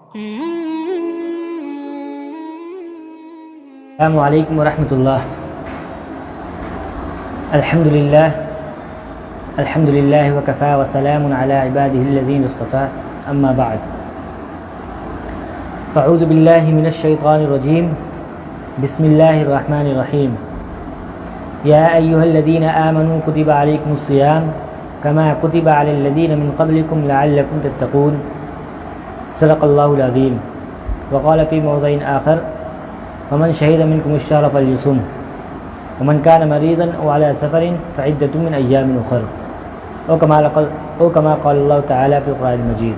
السلام علیکم ورحمۃ اللہ۔ الحمد للہ وکفی وسلام علی عبادہ الذین اصطفی، اما بعد، اعوذ باللہ من الشیطان الرجیم، بسم اللہ الرحمن الرحیم۔ یا ایہا الذین آمنوا کتب علیکم الصیام کما کتب علی الذین من قبلکم لعلکم تتقون، صدق اللہ العظیم۔ وقال فی موضع آخر ومن شہد منکم الشہر فلیصم ومن کان مریضا او علی سفر فعدۃ من ایام اخر، او کما قال اللہ تعالی فی القرآن المجید۔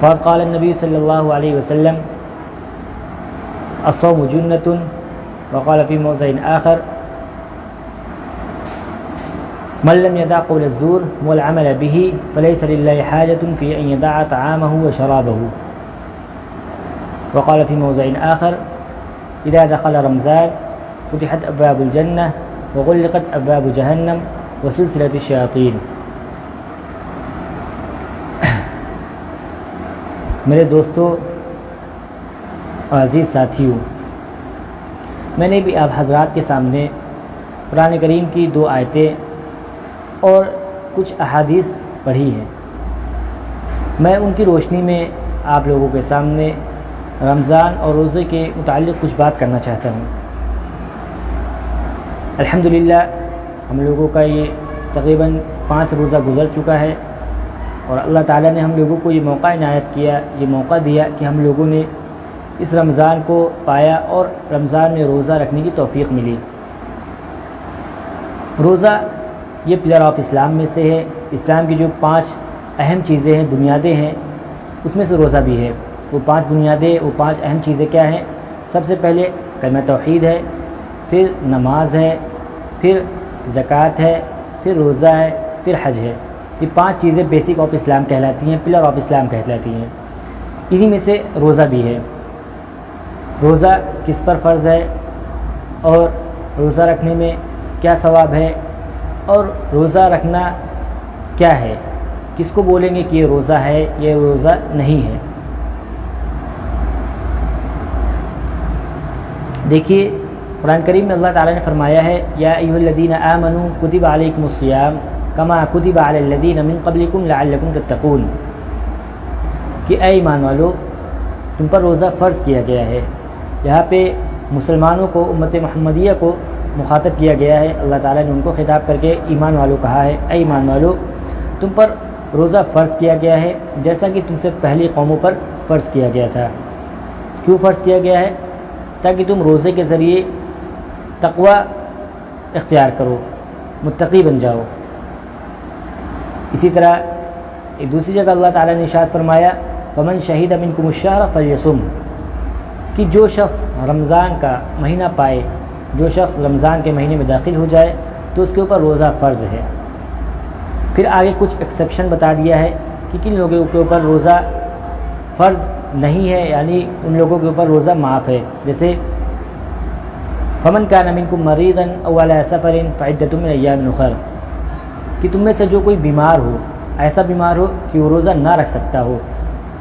فقد قال النبی صلی اللہ علیہ وسلم الصوم جنۃ، وقال فی موضع آخر من لم يدع قول الزور والعمل به فليس لله حاجة في أن يدع طعامه وشرابه، وقال في موضع آخر إذا دخل رمضان فتحت أبواب الجنة وغلقت أبواب جهنم وسلسلة الشياطين۔ میرے دوستو اور عزیز ساتھیوں، میں نے بھی آپ حضرات کے سامنے قرآن کریم کی 2 آیتیں اور کچھ احادیث پڑھی ہیں۔ میں ان کی روشنی میں آپ لوگوں کے سامنے رمضان اور روزے کے متعلق کچھ بات کرنا چاہتا ہوں۔ الحمدللہ ہم لوگوں کا یہ تقریباً 5 روزہ گزر چکا ہے، اور اللہ تعالیٰ نے ہم لوگوں کو یہ موقع عنایت کیا، یہ موقع دیا کہ ہم لوگوں نے اس رمضان کو پایا اور رمضان میں روزہ رکھنے کی توفیق ملی۔ روزہ یہ پلر آف اسلام میں سے ہے۔ اسلام کی جو 5 اہم چیزیں ہیں، بنیادیں ہیں، اس میں سے روزہ بھی ہے۔ وہ 5 بنیادیں، وہ 5 اہم چیزیں کیا ہیں؟ سب سے پہلے کلمہ توحید ہے، پھر نماز ہے، پھر زکوٰۃ ہے، پھر روزہ ہے، پھر حج ہے۔ یہ 5 چیزیں بیسک آف اسلام کہلاتی ہیں، پلر آف اسلام کہلاتی ہیں۔ انہی میں سے روزہ بھی ہے۔ روزہ کس پر فرض ہے، اور روزہ رکھنے میں کیا ثواب ہے، اور روزہ رکھنا کیا ہے، کس کو بولیں گے کہ یہ روزہ ہے، یہ روزہ نہیں ہے۔ دیکھیے قرآن کریم میں اللہ تعالیٰ نے فرمایا ہے یا ایھا الذین آمنوا کتب علیکم الصیام کما کتب علی الذین من قبلکم لعلکم تتقون، کہ اے ایمان والو تم پر روزہ فرض کیا گیا ہے۔ یہاں پہ مسلمانوں کو، امت محمدیہ کو مخاطب کیا گیا ہے۔ اللہ تعالیٰ نے ان کو خطاب کر کے ایمان والوں کہا ہے، اے ایمان والو تم پر روزہ فرض کیا گیا ہے جیسا کہ تم سے پہلی قوموں پر فرض کیا گیا تھا۔ کیوں فرض کیا گیا ہے؟ تاکہ تم روزے کے ذریعے تقوی اختیار کرو، متقی بن جاؤ۔ اسی طرح ایک دوسری جگہ اللہ تعالیٰ نے ارشاد فرمایا فمن شہد منکم الشہر فلیصم، کہ جو شخص رمضان کا مہینہ پائے، جو شخص رمضان کے مہینے میں داخل ہو جائے تو اس کے اوپر روزہ فرض ہے۔ پھر آگے کچھ ایکسیپشن بتا دیا ہے کہ کن لوگوں کے اوپر روزہ فرض نہیں ہے، یعنی ان لوگوں کے اوپر روزہ معاف ہے۔ جیسے فمن کان منکم مریضا او علی سفر فعدۃ من ایام اخر، کہ تم میں سے جو کوئی بیمار ہو، ایسا بیمار ہو کہ وہ روزہ نہ رکھ سکتا ہو،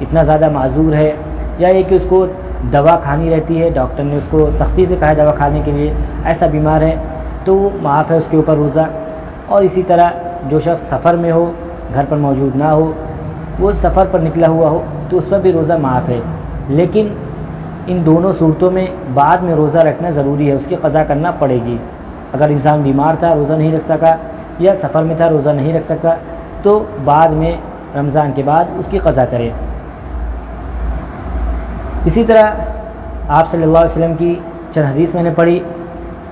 اتنا زیادہ معذور ہے، یا یہ کہ اس کو دوا کھانی رہتی ہے، ڈاکٹر نے اس کو سختی سے کہا ہے دوا کھانے کے لیے، ایسا بیمار ہے تو وہ معاف ہے اس کے اوپر روزہ۔ اور اسی طرح جو شخص سفر میں ہو، گھر پر موجود نہ ہو، وہ سفر پر نکلا ہوا ہو تو اس پر بھی روزہ معاف ہے۔ لیکن ان دونوں صورتوں میں بعد میں روزہ رکھنا ضروری ہے، اس کی قضا کرنا پڑے گی۔ اگر انسان بیمار تھا، روزہ نہیں رکھ سکا، یا سفر میں تھا، روزہ نہیں رکھ سکا، تو بعد میں رمضان کے بعد اس کی قضا کرے۔ اسی طرح آپ صلی اللہ علیہ وسلم کی چند حدیث میں نے پڑھی۔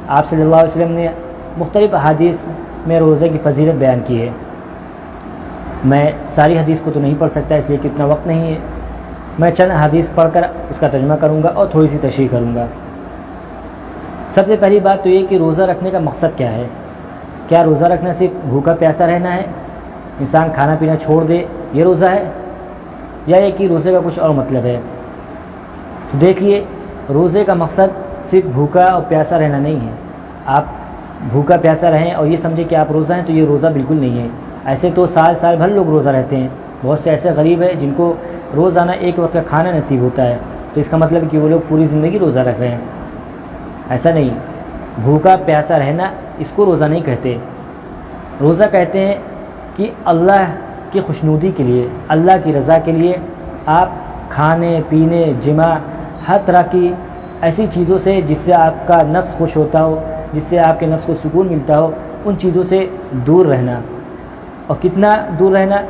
آپ صلی اللہ علیہ وسلم نے مختلف احادیث میں روزے کی فضیلت بیان کی ہے۔ میں ساری حدیث کو تو نہیں پڑھ سکتا، اس لیے کہ اتنا وقت نہیں ہے۔ میں چند حدیث پڑھ کر اس کا ترجمہ کروں گا اور تھوڑی سی تشریح کروں گا۔ سب سے پہلی بات تو یہ کہ روزہ رکھنے کا مقصد کیا ہے؟ کیا روزہ رکھنا صرف بھوکا پیاسا رہنا ہے، انسان کھانا پینا چھوڑ دے، یہ روزہ ہے؟ یا یہ کہ روزے کا کچھ اور مطلب ہے؟ تو دیکھیے، روزے کا مقصد صرف بھوکا اور پیاسا رہنا نہیں ہے۔ آپ بھوکا پیاسا رہیں اور یہ سمجھیں کہ آپ روزہ ہیں تو یہ روزہ بالکل نہیں ہے۔ ایسے تو سال بھر لوگ روزہ رہتے ہیں، بہت سے ایسے غریب ہیں جن کو روزانہ ایک وقت کا کھانا نصیب ہوتا ہے، تو اس کا مطلب ہے کہ وہ لوگ پوری زندگی روزہ رکھ رہے ہیں۔ ایسا نہیں، بھوکا پیاسا رہنا اس کو روزہ نہیں کہتے۔ روزہ کہتے ہیں کہ اللہ کی خوشنودی کے لیے، اللہ کی رضا کے لیے آپ کھانے پینے جمع ہر طرح کی ایسی چیزوں سے جس سے آپ کا نفس خوش ہوتا ہو، جس سے آپ کے نفس کو سکون ملتا ہو، ان چیزوں سے دور رہنا۔ اور کتنا دور رہنا؟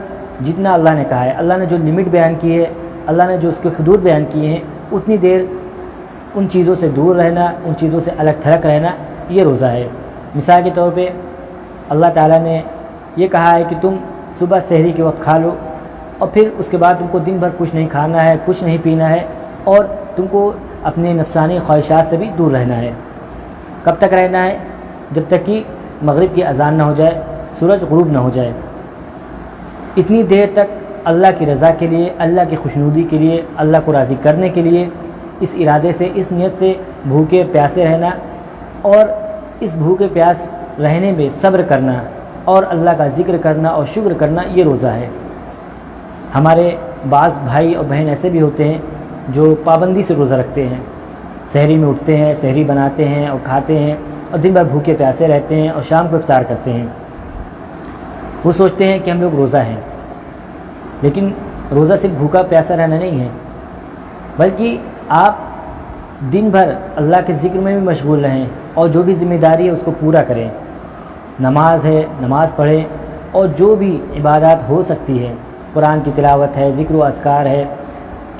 جتنا اللہ نے کہا ہے، اللہ نے جو لمٹ بیان کی ہے، اللہ نے جو اس کے حدود بیان کیے ہیں، اتنی دیر ان چیزوں سے دور رہنا، ان چیزوں سے الگ تھلگ رہنا، یہ روزہ ہے۔ مثال کے طور پہ اللہ تعالیٰ نے یہ کہا ہے کہ تم صبح سحری کے وقت کھا لو، اور پھر اس کے بعد تم کو دن بھر کچھ نہیں کھانا ہے، کچھ نہیں پینا ہے، اور تم کو اپنے نفسانی خواہشات سے بھی دور رہنا ہے۔ کب تک رہنا ہے؟ جب تک کہ مغرب کی اذان نہ ہو جائے، سورج غروب نہ ہو جائے۔ اتنی دیر تک اللہ کی رضا کے لیے، اللہ کی خوشنودی کے لیے، اللہ کو راضی کرنے کے لیے، اس ارادے سے، اس نیت سے بھوکے پیاسے رہنا، اور اس بھوکے پیاس رہنے میں صبر کرنا اور اللہ کا ذکر کرنا اور شکر کرنا، یہ روزہ ہے۔ ہمارے بعض بھائی اور بہن ایسے بھی ہوتے ہیں جو پابندی سے روزہ رکھتے ہیں، سحری میں اٹھتے ہیں، سحری بناتے ہیں اور کھاتے ہیں، اور دن بھر بھوکے پیاسے رہتے ہیں اور شام کو افطار کرتے ہیں۔ وہ سوچتے ہیں کہ ہم لوگ روزہ ہیں، لیکن روزہ صرف بھوکا پیاسا رہنا نہیں ہے، بلکہ آپ دن بھر اللہ کے ذکر میں بھی مشغول رہیں، اور جو بھی ذمہ داری ہے اس کو پورا کریں۔ نماز ہے، نماز پڑھیں، اور جو بھی عبادات ہو سکتی ہے، قرآن کی تلاوت ہے، ذکر و اذکار ہے،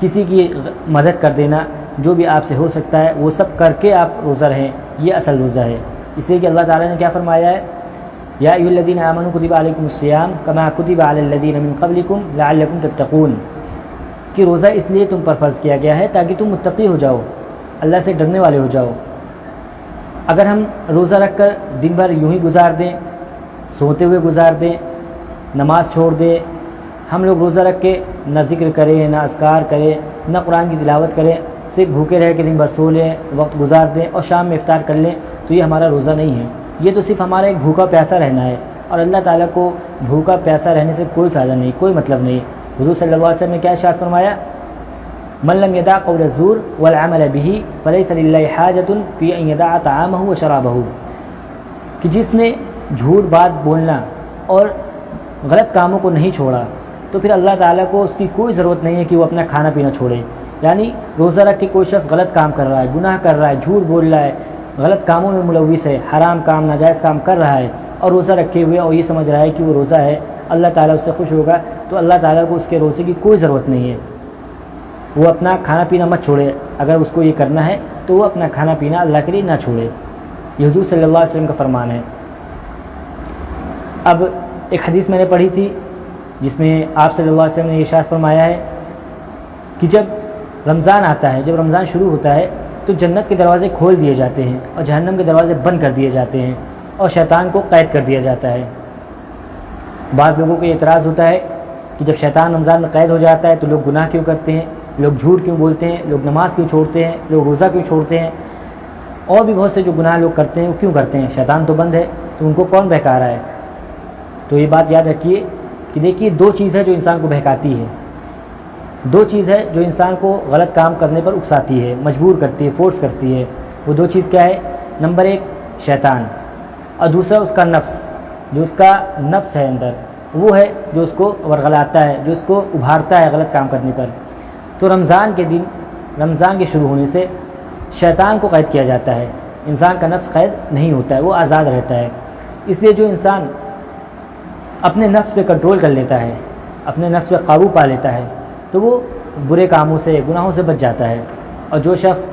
کسی کی مدد کر دینا، جو بھی آپ سے ہو سکتا ہے وہ سب کر کے آپ روزہ رہیں، یہ اصل روزہ ہے۔ اس لیے کہ اللہ تعالیٰ نے کیا فرمایا ہے؟ یا ایھا الذین آمنوا کتب علیکم الصیام کما کتب علی الذین من قبلکم لعلکم تتقون، کہ روزہ اس لیے تم پر فرض کیا گیا ہے تاکہ تم متقی ہو جاؤ، اللہ سے ڈرنے والے ہو جاؤ۔ اگر ہم روزہ رکھ کر دن بھر یوں ہی گزار دیں، سوتے ہوئے گزار دیں، نماز چھوڑ دیں، ہم لوگ روزہ رکھ کے نہ ذکر کریں، نہ اذکار کریں، نہ قرآن کی تلاوت کریں، صرف بھوکے رہ کے دن بھر سو لیں، وقت گزار دیں اور شام میں افطار کر لیں، تو یہ ہمارا روزہ نہیں ہے۔ یہ تو صرف ہمارا ایک بھوکا پیاسا رہنا ہے، اور اللہ تعالیٰ کو بھوکا پیاسا رہنے سے کوئی فائدہ نہیں، کوئی مطلب نہیں۔ حضور صلی اللہ علیہ وسلم نے کیا ارشاد فرمایا؟ من لم يدع قول الزور والعمل به فليس لله حاجة في ان يدع طعامه وشرابه، کہ جس نے جھوٹ بات بولنا اور غلط کاموں کو نہیں چھوڑا تو پھر اللہ تعالیٰ کو اس کی کوئی ضرورت نہیں ہے کہ وہ اپنا کھانا پینا چھوڑے۔ یعنی روزہ رکھ کے کوئی شخص غلط کام کر رہا ہے، گناہ کر رہا ہے، جھوٹ بول رہا ہے، غلط کاموں میں ملوث ہے، حرام کام ناجائز کام کر رہا ہے، اور روزہ رکھے ہوئے اور یہ سمجھ رہا ہے کہ وہ روزہ ہے، اللہ تعالیٰ اس سے خوش ہوگا، تو اللہ تعالیٰ کو اس کے روزے کی کوئی ضرورت نہیں ہے۔ وہ اپنا کھانا پینا مت چھوڑے، اگر اس کو یہ کرنا ہے تو وہ اپنا کھانا پینا اللہ کے لیے نہ چھوڑے۔ یہ حضور صلی اللہ علیہ وسلم کا فرمان ہے۔ اب ایک حدیث میں نے پڑھی تھی جس میں آپ صلی اللہ علیہ وسلم نے یہ ارشاد فرمایا ہے کہ جب رمضان آتا ہے، جب رمضان شروع ہوتا ہے تو جنت کے دروازے کھول دیے جاتے ہیں اور جہنم کے دروازے بند کر دیے جاتے ہیں اور شیطان کو قید کر دیا جاتا ہے۔ بعض لوگوں کو یہ اعتراض ہوتا ہے کہ جب شیطان رمضان میں قید ہو جاتا ہے تو لوگ گناہ کیوں کرتے ہیں، لوگ جھوٹ کیوں بولتے ہیں، لوگ نماز کیوں چھوڑتے ہیں، لوگ روزہ کیوں چھوڑتے ہیں، اور بھی بہت سے جو گناہ لوگ کرتے ہیں وہ کیوں کرتے ہیں؟ شیطان تو بند ہے، تو ان کو کون بہکا رہا ہے؟ تو یہ بات یاد رکھیے کہ دیکھیے دو چیز ہے جو انسان کو بہکاتی ہے، دو چیز ہے جو انسان کو غلط کام کرنے پر اکساتی ہے، مجبور کرتی ہے، فورس کرتی ہے۔ وہ دو چیز کیا ہے؟ نمبر ایک شیطان، اور دوسرا اس کا نفس، جو اس کا نفس ہے اندر، وہ ہے جو اس کو ورغلاتا ہے، جو اس کو ابھارتا ہے غلط کام کرنے پر۔ تو رمضان کے دن، رمضان کے شروع ہونے سے شیطان کو قید کیا جاتا ہے، انسان کا نفس قید نہیں ہوتا ہے، وہ آزاد رہتا ہے۔ اس لیے جو انسان اپنے نفس پہ کنٹرول کر لیتا ہے، اپنے نفس پہ قابو پا لیتا ہے، تو وہ برے کاموں سے، گناہوں سے بچ جاتا ہے۔ اور جو شخص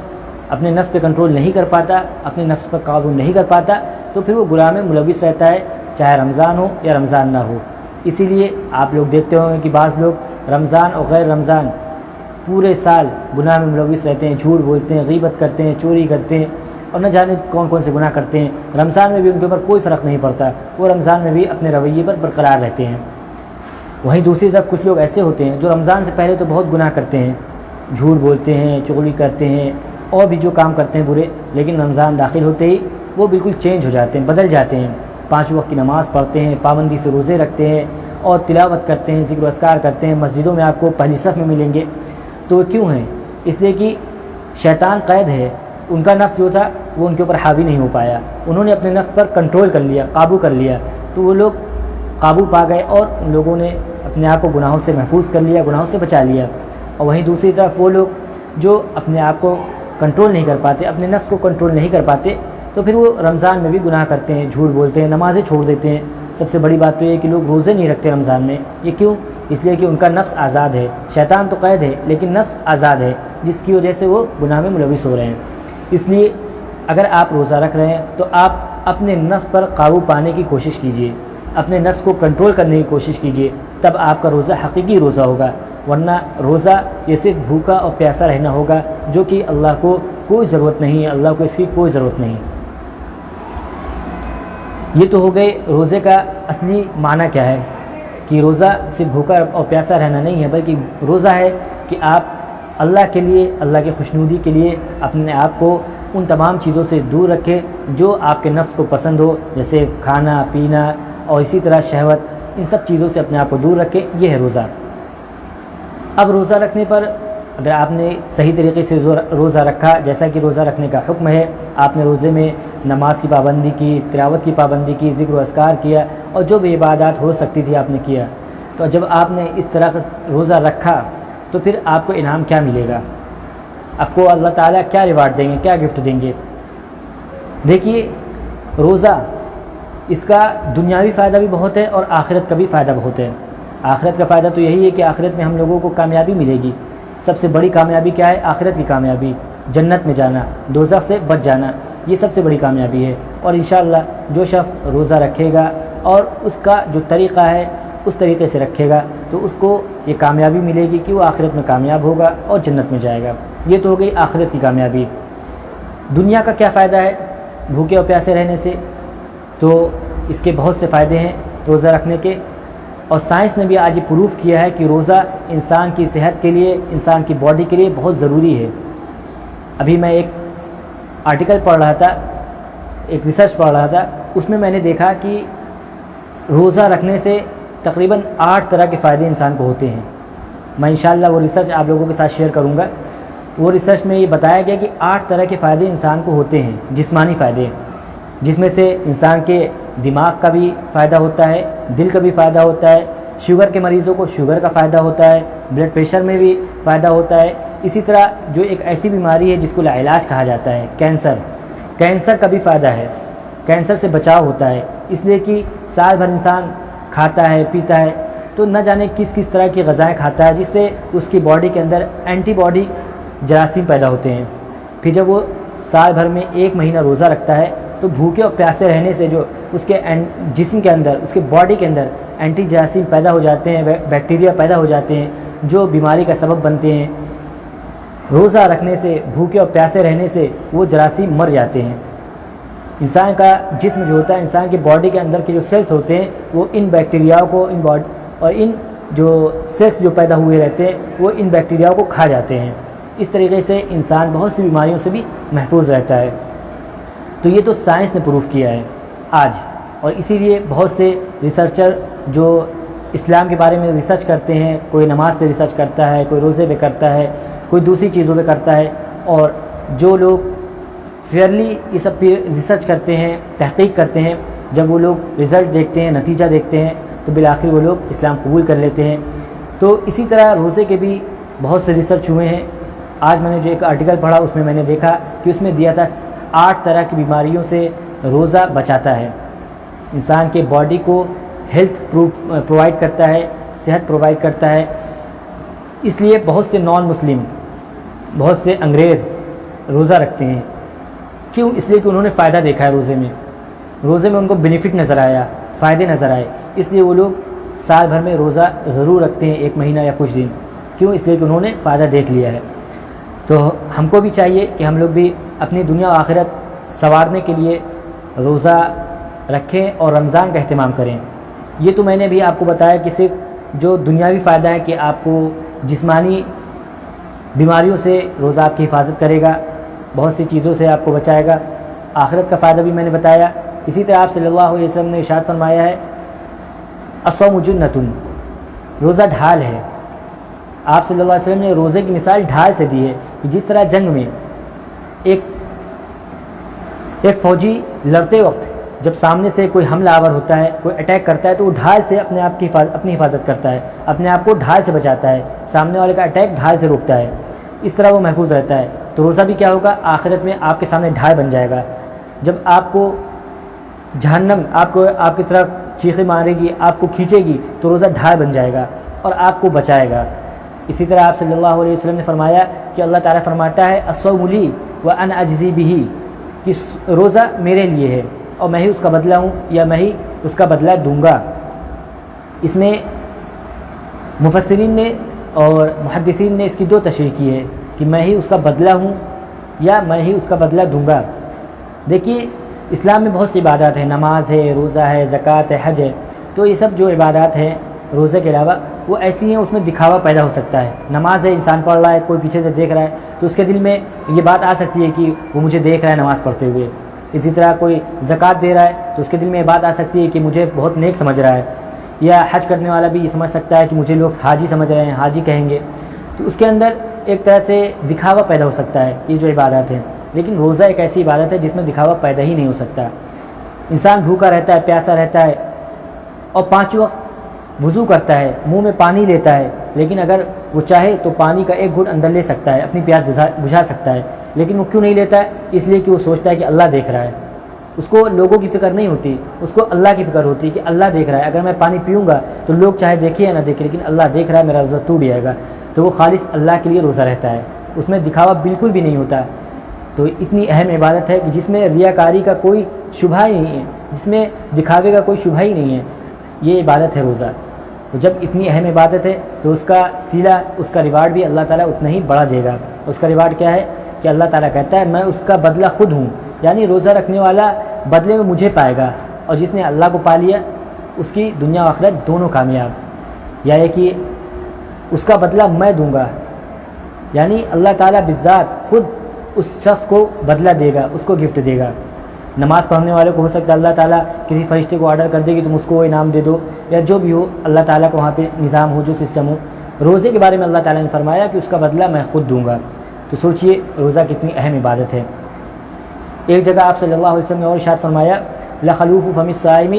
اپنے نفس پہ کنٹرول نہیں کر پاتا، اپنے نفس پر قابو نہیں کر پاتا، تو پھر وہ گناہ میں ملوث رہتا ہے، چاہے رمضان ہو یا رمضان نہ ہو۔ اسی لیے آپ لوگ دیکھتے ہوں گے کہ بعض لوگ رمضان اور غیر رمضان پورے سال گناہ میں ملوث رہتے ہیں، جھوٹ بولتے ہیں، غیبت کرتے ہیں، چوری کرتے ہیں، اور نہ جانے کون کون سے گناہ کرتے ہیں۔ رمضان میں بھی ان کے اوپر کوئی فرق نہیں پڑتا، وہ رمضان میں بھی اپنے رویے پر برقرار رہتے ہیں۔ وہیں دوسری طرف کچھ لوگ ایسے ہوتے ہیں جو رمضان سے پہلے تو بہت گناہ کرتے ہیں، جھوٹ بولتے ہیں، چغلی کرتے ہیں، اور بھی جو کام کرتے ہیں برے، لیکن رمضان داخل ہوتے ہی وہ بالکل چینج ہو جاتے ہیں، بدل جاتے ہیں، 5 وقت کی نماز پڑھتے ہیں، پابندی سے روزے رکھتے ہیں، اور تلاوت کرتے ہیں، ذکر و اذکار کرتے ہیں، مسجدوں میں آپ کو پہلی صف میں ملیں گے، تو وہ کیوں ہیں؟ اس لیے کہ شیطان قید ہے، ان کا نفس جو تھا وہ ان کے اوپر حاوی نہیں ہو پایا، انہوں نے اپنے نفس پر کنٹرول کر لیا، قابو کر لیا، تو وہ لوگ قابو پا گئے اور ان لوگوں نے اپنے آپ کو گناہوں سے محفوظ کر لیا، گناہوں سے بچا لیا۔ اور وہیں دوسری طرف وہ لوگ جو اپنے آپ کو کنٹرول نہیں کر پاتے، اپنے نفس کو کنٹرول نہیں کر پاتے، تو پھر وہ رمضان میں بھی گناہ کرتے ہیں، جھوٹ بولتے ہیں، نمازیں چھوڑ دیتے ہیں۔ سب سے بڑی بات تو یہ ہے کہ لوگ روزے نہیں رکھتے رمضان میں، یہ کیوں؟ اس لیے کہ ان کا نفس آزاد ہے، شیطان تو قید ہے لیکن نفس آزاد ہے، جس کی وجہ سے وہ گناہ میں ملوث ہو رہے ہیں۔ اس لیے اگر آپ روزہ رکھ رہے ہیں تو آپ اپنے نفس پر قابو پانے کی کوشش کیجئے، اپنے نفس کو کنٹرول کرنے کی کوشش کیجئے، تب آپ کا روزہ حقیقی روزہ ہوگا، ورنہ روزہ یہ صرف بھوکا اور پیاسا رہنا ہوگا، جو کہ اللہ کو کوئی ضرورت نہیں ہے، اللہ کو اس کی کوئی ضرورت نہیں۔ یہ تو ہو گئے روزے کا اصلی معنی کیا ہے، کہ روزہ صرف بھوکا اور پیاسا رہنا نہیں ہے، بلکہ روزہ ہے کہ آپ اللہ کے لیے، اللہ کی خوشنودی کے لیے اپنے آپ کو ان تمام چیزوں سے دور رکھے جو آپ کے نفس کو پسند ہو، جیسے کھانا پینا اور اسی طرح شہوت، ان سب چیزوں سے اپنے آپ کو دور رکھے، یہ ہے روزہ۔ اب روزہ رکھنے پر اگر آپ نے صحیح طریقے سے روزہ رکھا، جیسا کہ روزہ رکھنے کا حکم ہے، آپ نے روزے میں نماز کی پابندی کی، تلاوت کی پابندی کی، ذکر و اذکار کیا، اور جو بھی عبادات ہو سکتی تھی آپ نے کیا، تو جب آپ نے اس طرح کا روزہ رکھا تو پھر آپ کو انعام کیا ملے گا؟ آپ کو اللہ تعالیٰ کیا ریوارڈ دیں گے، کیا گفٹ دیں گے؟ دیکھیے، روزہ اس کا دنیاوی فائدہ بھی بہت ہے اور آخرت کا بھی فائدہ بہت ہے۔ آخرت کا فائدہ تو یہی ہے کہ آخرت میں ہم لوگوں کو کامیابی ملے گی۔ سب سے بڑی کامیابی کیا ہے؟ آخرت کی کامیابی، جنت میں جانا، دوزخ سے بچ جانا، یہ سب سے بڑی کامیابی ہے۔ اور انشاءاللہ جو شخص روزہ رکھے گا اور اس کا جو طریقہ ہے اس طریقے سے رکھے گا تو اس کو یہ کامیابی ملے گی کہ وہ آخرت میں کامیاب ہوگا اور جنت میں جائے گا۔ یہ تو ہو گئی آخرت کی کامیابی۔ دنیا کا کیا فائدہ ہے بھوکے اور پیاسے رہنے سے؟ تو اس کے بہت سے فائدے ہیں روزہ رکھنے کے، اور سائنس نے بھی آج یہ پروف کیا ہے کہ روزہ انسان کی صحت کے لیے، انسان کی باڈی کے لیے بہت ضروری ہے۔ ابھی میں ایک آرٹیکل پڑھ رہا تھا، ایک ریسرچ پڑھ رہا تھا، اس میں نے دیکھا کہ روزہ رکھنے سے تقریباً 8 طرح کے فائدے انسان کو ہوتے ہیں۔ میں انشاءاللہ وہ ریسرچ آپ لوگوں کے ساتھ شیئر کروں گا۔ وہ ریسرچ میں یہ بتایا گیا کہ 8 طرح کے فائدے انسان کو ہوتے ہیں، جسمانی فائدے، جس میں سے انسان کے دماغ کا بھی فائدہ ہوتا ہے، دل کا بھی فائدہ ہوتا ہے، شوگر کے مریضوں کو شوگر کا فائدہ ہوتا ہے، بلڈ پریشر میں بھی فائدہ ہوتا ہے۔ اسی طرح جو ایک ایسی بیماری ہے جس کو لاعلاج کہا جاتا ہے، کینسر کا بھی فائدہ ہے، کینسر سے بچاؤ ہوتا ہے، اس لیے کہ سال بھر انسان کھاتا ہے پیتا ہے تو نہ جانے کس کس طرح کی غذائیں کھاتا ہے، جس سے اس کی باڈی کے اندر اینٹی باڈی جراثیم پیدا ہوتے ہیں۔ پھر جب وہ سال بھر میں 1 مہینہ روزہ رکھتا ہے تو بھوکے اور پیاسے رہنے سے جو اس کے جسم کے اندر، اس کے باڈی کے اندر اینٹی جراثیم پیدا ہو جاتے ہیں، بیکٹیریا پیدا ہو جاتے ہیں جو بیماری کا سبب بنتے ہیں۔ روزہ رکھنے سے، بھوکے اور پیاسے رہنے سے وہ جراثیم مر جاتے ہیں۔ انسان کا جسم جو ہوتا ہے، انسان کی باڈی کے اندر کے جو سیلز ہوتے ہیں وہ ان بیکٹیریاؤں کو اور ان جو سیلز جو پیدا ہوئے رہتے ہیں وہ ان بیکٹیریاؤں کو کھا جاتے ہیں۔ اس طریقے سے انسان بہت سی بیماریوں سے بھی محفوظ رہتا ہے۔ تو یہ تو سائنس نے پروف کیا ہے آج، اور اسی لیے بہت سے ریسرچر جو اسلام کے بارے میں ریسرچ کرتے ہیں، کوئی نماز پہ ریسرچ کرتا ہے، کوئی روزے پہ کرتا ہے، کوئی دوسری چیزوں پہ کرتا ہے، اور جو لوگ فیئرلی یہ سب پہ ریسرچ کرتے ہیں، تحقیق کرتے ہیں، جب وہ لوگ رزلٹ دیکھتے ہیں، نتیجہ دیکھتے ہیں، تو بالآخر وہ لوگ اسلام قبول کر لیتے ہیں۔ تو اسی طرح روزے کے بھی بہت سے ریسرچ ہوئے ہیں۔ آج میں نے جو ایک آرٹیکل پڑھا اس میں نے دیکھا کہ اس میں دیا تھا 8 طرح کی بیماریوں سے روزہ بچاتا ہے، انسان کے باڈی کو ہیلتھ پرووائڈ کرتا ہے، صحت پرووائڈ کرتا ہے۔ اس لیے بہت سے نان مسلم، بہت سے انگریز روزہ رکھتے ہیں۔ کیوں؟ اس لیے کہ انہوں نے فائدہ دیکھا ہے روزے میں ان کو بینیفٹ نظر آیا، فائدے نظر آئے، اس لیے وہ لوگ سال بھر میں روزہ ضرور رکھتے ہیں، 1 مہینہ یا کچھ دن۔ کیوں؟ اس لیے کہ انہوں نے فائدہ دیکھ لیا ہے۔ تو ہم کو بھی چاہیے کہ ہم لوگ بھی اپنی دنیا و آخرت سنوارنے کے لیے روزہ رکھیں اور رمضان کا اہتمام کریں۔ یہ تو میں نے بھی آپ کو بتایا کہ صرف جو دنیاوی فائدہ ہے کہ آپ کو جسمانی بیماریوں سے روزہ آپ کی حفاظت کرے گا، بہت سی چیزوں سے آپ کو بچائے گا۔ آخرت کا فائدہ بھی میں نے بتایا۔ اسی طرح آپ صلی اللہ علیہ وسلم نے ارشاد فرمایا ہے، الصوم جنۃ، روزہ ڈھال ہے۔ آپ صلی اللہ علیہ وسلم نے روزے کی مثال ڈھال سے دی ہے کہ جس طرح جنگ میں ایک فوجی لڑتے وقت جب سامنے سے کوئی حملہ آور ہوتا ہے، کوئی اٹیک کرتا ہے، تو وہ ڈھال سے اپنی حفاظت کرتا ہے، اپنے آپ کو ڈھال سے بچاتا ہے، سامنے والے کا اٹیک ڈھال سے روکتا ہے، اس طرح وہ محفوظ رہتا ہے۔ تو روزہ بھی کیا ہوگا، آخرت میں آپ کے سامنے ڈھال بن جائے گا۔ جب آپ کو جہنم آپ کی طرف چیخیں مارے گی، آپ کو کھینچے گی، تو روزہ ڈھال بن جائے گا اور آپ کو بچائے گا۔ اسی طرح آپ صلی اللہ علیہ وسلم نے فرمایا کہ اللہ تعالیٰ فرماتا ہے الصوم لی وانا اجزی بہ، کہ روزہ میرے لیے ہے اور میں ہی اس کا بدلہ ہوں یا میں ہی اس کا بدلہ دوں گا۔ اس میں مفسرین نے اور محدثین نے اس کی دو تشریح کی ہے کہ میں ہی اس کا بدلہ ہوں یا میں ہی اس کا بدلہ دوں گا۔ دیکھیے اسلام میں بہت سی عبادات ہیں، نماز ہے، روزہ ہے، زکوٰۃ ہے، حج ہے، تو یہ سب جو عبادات ہیں روزے کے علاوہ وہ ایسی ہیں اس میں دکھاوا پیدا ہو سکتا ہے۔ نماز ہے، انسان پڑھ رہا ہے، کوئی پیچھے سے دیکھ رہا ہے تو اس کے دل میں یہ بات آ سکتی ہے کہ وہ مجھے دیکھ رہا ہے نماز پڑھتے ہوئے۔ اسی طرح کوئی زکوٰۃ دے رہا ہے تو اس کے دل میں یہ بات آ سکتی ہے کہ مجھے بہت نیک سمجھ رہا ہے، یا حج کرنے والا بھی یہ سمجھ سکتا ہے کہ مجھے لوگ حاجی سمجھ رہے ہیں، حاجی کہیں گے، تو اس کے اندر ایک طرح سے دکھاوا پیدا ہو سکتا ہے یہ جو عبادات ہیں۔ لیکن روزہ ایک ایسی عبادت ہے جس میں دکھاوا پیدا ہی نہیں ہو سکتا۔ انسان بھوکا رہتا ہے، پیاسا رہتا ہے اور 5 وقت وضو کرتا ہے، منہ میں پانی لیتا ہے، لیکن اگر وہ چاہے تو پانی کا ایک گھونٹ اندر لے سکتا ہے، اپنی پیاس بجھا سکتا ہے، لیکن وہ کیوں نہیں لیتا ہے؟ اس لیے کہ وہ سوچتا ہے کہ اللہ دیکھ رہا ہے۔ اس کو لوگوں کی فکر نہیں ہوتی، اس کو اللہ کی فکر ہوتی ہے کہ اللہ دیکھ رہا ہے، اگر میں پانی پیوں گا تو لوگ چاہے دیکھیں یا نہ دیکھیں، لیکن اللہ دیکھ رہا ہے، میرا روزہ ٹوٹ جائے گا۔ تو وہ خالص اللہ کے لیے روزہ رہتا ہے، اس میں دکھاوا بالکل بھی نہیں ہوتا۔ تو اتنی اہم عبادت ہے کہ جس میں ریاکاری کا کوئی شبہ ہی نہیں ہے، جس میں دکھاوے کا کوئی شبہ ہی نہیں ہے، یہ عبادت ہے روزہ۔ تو جب اتنی اہم عبادت ہے تو اس کا صلہ، اس کا ریوارڈ بھی اللہ تعالیٰ اتنا ہی بڑا دے گا۔ اس کا ریوارڈ کیا ہے کہ اللہ تعالیٰ کہتا ہے میں اس کا بدلہ خود ہوں، یعنی روزہ رکھنے والا بدلے میں مجھے پائے گا، اور جس نے اللہ کو پا لیا اس کی دنیا و آخرت دونوں کامیاب۔ یا یہ کہ اس کا بدلہ میں دوں گا، یعنی اللہ تعالیٰ بذات خود اس شخص کو بدلہ دے گا، اس کو گفٹ دے گا۔ نماز پڑھنے والے کو ہو سکتا ہے اللہ تعالیٰ کسی فرشتے کو آرڈر کر دے کہ تم اس کو انعام دے دو، یا جو بھی ہو اللہ تعالیٰ کو وہاں پہ نظام ہو، جو سسٹم ہو۔ روزے کے بارے میں اللہ تعالیٰ نے فرمایا کہ اس کا بدلہ میں خود دوں گا۔ تو سوچئے روزہ کتنی اہم عبادت ہے۔ ایک جگہ آپ صلی اللہ علیہ وسلم نے اور ارشاد فرمایا لخلوف فم الصائم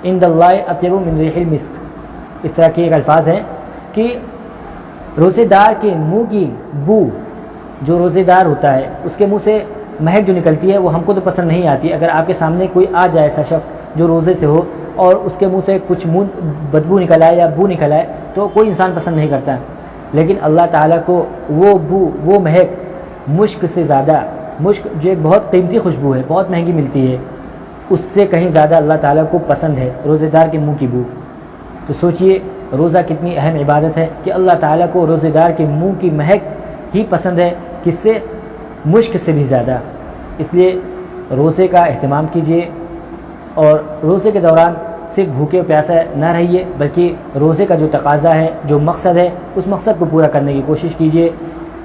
عند اللہ اطیب من ریح المسک۔ اس طرح کے ایک الفاظ ہیں کہ روزے دار کے منہ کی بو، جو روزے دار ہوتا ہے اس کے منہ سے مہک جو نکلتی ہے وہ ہم کو تو پسند نہیں آتی۔ اگر آپ کے سامنے کوئی آ جائے ایسا شخص جو روزے سے ہو اور اس کے منہ سے کچھ بدبو نکل آئے یا بو نکل آئے تو کوئی انسان پسند نہیں کرتا، لیکن اللہ تعالیٰ کو وہ بو، وہ مہک مشک سے زیادہ، مشک جو ایک بہت قیمتی خوشبو ہے، بہت مہنگی ملتی ہے، اس سے کہیں زیادہ اللہ تعالیٰ کو پسند ہے روزے دار کے منہ کی بو۔ تو سوچئے روزہ کتنی اہم عبادت ہے کہ اللہ تعالیٰ کو روزے دار کے منہ کی مہک ہی پسند ہے، کس سے؟ مشک سے بھی زیادہ۔ اس لیے روزے کا اہتمام کیجیے، اور روزے کے دوران صرف بھوکے پیاسا نہ رہیے، بلکہ روزے کا جو تقاضا ہے، جو مقصد ہے، اس مقصد کو پورا کرنے کی کوشش کیجیے۔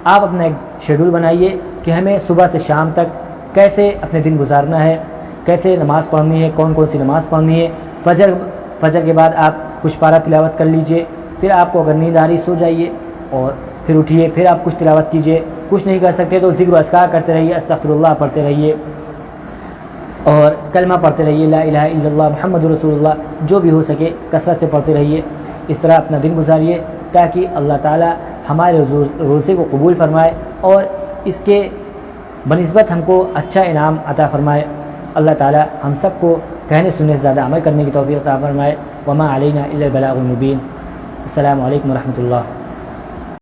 آپ اپنا ایک شیڈول بنائیے کہ ہمیں صبح سے شام تک کیسے اپنے دن گزارنا ہے، کیسے نماز پڑھنی ہے، کون کون سی نماز پڑھنی ہے۔ فجر کے بعد آپ کچھ پارہ تلاوت کر لیجئے، پھر آپ کو اگر نیند آ رہی سو جائیے، اور پھر اٹھیے، پھر آپ کچھ تلاوت کیجئے۔ کچھ نہیں کر سکتے تو ذکر و اذکار کرتے رہیے، استغفر اللہ پڑھتے رہیے، اور کلمہ پڑھتے رہیے، لا الہ الا اللہ محمد رسول اللہ، جو بھی ہو سکے کثرت سے پڑھتے رہیے۔ اس طرح اپنا دن گزاریے تاکہ اللہ تعالیٰ ہمارے روزے کو قبول فرمائے اور اس کے بنسبت ہم کو اچھا انعام عطا فرمائے۔ اللہ تعالیٰ ہم سب کو کہنے سننے سے زیادہ عمل کرنے کی توفیق عطا فرمائے۔ وما علینا الا البلاغ المبین۔ السلام علیکم ورحمۃ اللہ۔